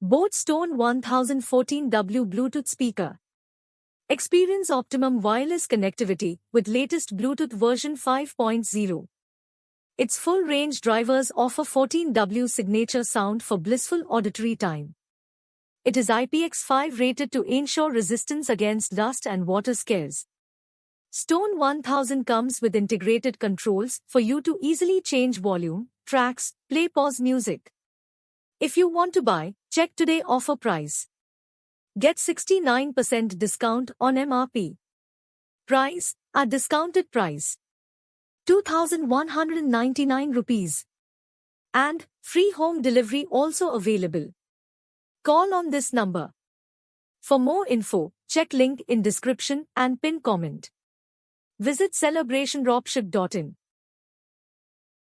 boAt Stone 1014W Bluetooth speaker. Experience optimum wireless connectivity with latest Bluetooth version 5.0. Its full-range drivers offer 14W signature sound for blissful auditory time. It is IPX5 rated to ensure resistance against dust and water scares. Stone 1000 comes with integrated controls for you to easily change volume, tracks, play, pause music. If you want to buy, check today offer price. Get 69% discount on MRP. Price, a discounted price. 2,199 rupees. And free home delivery also available. Call on this number. For more info, check link in description and pin comment. Visit celebrationdropship.in.